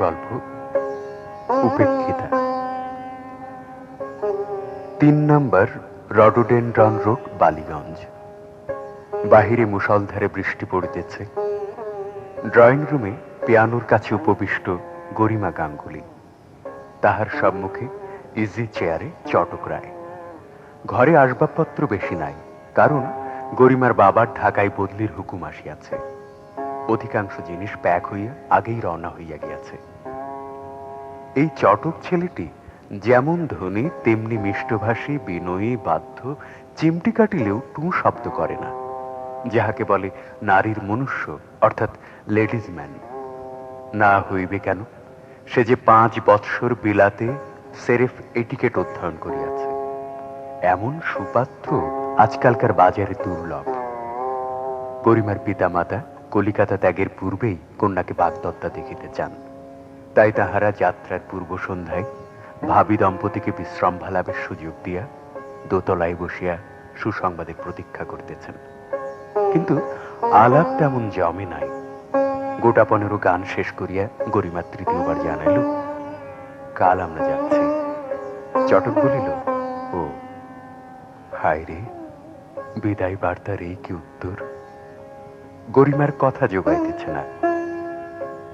গল্প উপেক্ষিতা। ৩ নম্বর rhododendron road, Ballygunge. বাহিরে মুষলধারে বৃষ্টি পড়িতেছে। ড্রয়িং রুমে পিয়ানোর কাছে উপবিষ্ট গরিমা গাঙ্গুলি, তাহার সম্মুখে ইজি চেয়ারে চটক রায়। ঘরে আসবাবপত্র বেশি নাই, কারণ গরিমার বাবার ঢাকায় বদলির হুকুম আসিয়াছে। অধিকাংশ জিনিস প্যাক হইয়া আগেই রওনা হইয়া গিয়াছে। এই চটক ছেলেটি যেমন ধনী তেমনি মিষ্টভাষী, বিনয়ী, বাধ্য, চিমটি কাটিলেও টু শব্দ করে না, যাহাকে বলে নারীর মনুষ্য, অর্থাৎ লেডিজ ম্যান। না হইবে কেন? সে যে 5 বৎসর বিলাতে সেরেফ এটিকেট অধ্যয়ন করিয়াছে। এমন সুপাত্র আজকালকার বাজারে দুর্লভ। গরিমার পিতামাতা কলিকাতা ত্যাগের পূর্বেই কন্যাকে বাগদত্তা দেখিতে চান। তাই তাহারা যাত্রার পূর্ব সন্ধ্যায় ভাবি দম্পতিকে বিশ্রামভালাভের সুযোগ দিয়া দোতলায় বসিয়া সুসংবাদের প্রতীক্ষা করতেছেন। কিন্তু আলাপ তেমন জমে নাই। গোটা 15 গান শেষ করিয়া গরিমা তৃতীয়বার জানাইল, কাল আমরা যাচ্ছি। চটক বলিল, ও হায় রে, বিদায় বার্তার এই কি উত্তর? গরিমার কথা জোগাইতেছে না।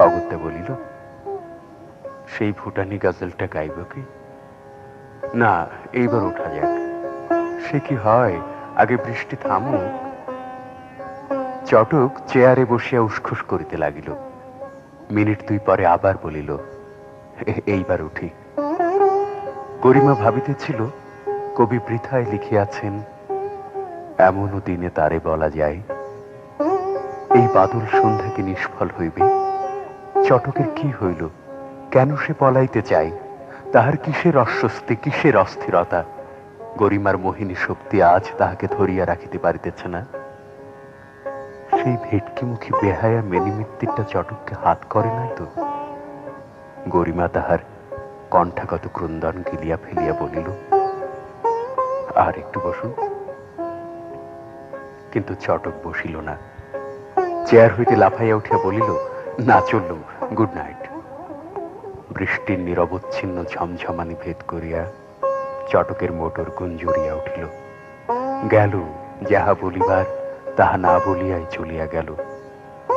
অগত্যা বলিল, সেই ভুটানি গজলটা গাইব কি? না, এইবার ওঠা যাক। সে কি হয়, আগে বৃষ্টি থামুক। চটক চেয়ারে বসিয়া উসখুস করিতে লাগিল। মিনিট 2 পরে আবার বলিল, এইবার উঠি। গরিমা ভাবিতেছিল, কবি বৃথায় লিখিয়াছেন, এমনও দিনে তারে বলা যায়। এই বাদল সন্ধ্যা কি নিষ্ফল হইবে? চটকের কি হইল? কেন সে পলাইতে চায়? তাহার কিসের অস্বস্তি, কিসের অস্থিরতা? গরিমার মোহিনী শক্তি আজ তাহাকে ধরিয়া রাখিতে পারিতেছে না। সেই ভেটকিমুখী বেহায়া মেনিমিত্তিরটা চটককে হাত করে নাই তো? গরিমা তাহার কণ্ঠাগত ক্রন্দন গিলিয়া ফেলিয়া বলিল, আর একটু বসুন। কিন্তু চটক বসিল না। চেয়ার হইতে লাফাইয়া উঠিয়া বলিল, না চললুম, গুড নাইট। বৃষ্টির নিরবচ্ছিন্ন ঝমঝমানি ভেদ করিয়া চটকের মোটর গুঞ্জুরিয়া উঠিল। গেল, যাহা বলিবার তাহা না বলিয়াই চলিয়া গেল।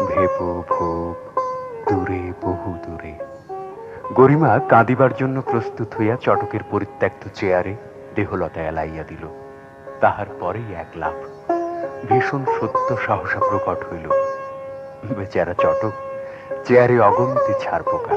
ভেপো ভোগ দূরে, বহু দূরে। গরিমা কাঁদিবার জন্য প্রস্তুত হইয়া চটকের পরিত্যক্ত চেয়ারে দেহলতা এলাইয়া দিল। তাহার পরেই এক লাফ, ভীষণ সত্য সহসা প্রকট হইল। বেচারা চটক চেয়ারে অগন্তি ছাড় পোকা।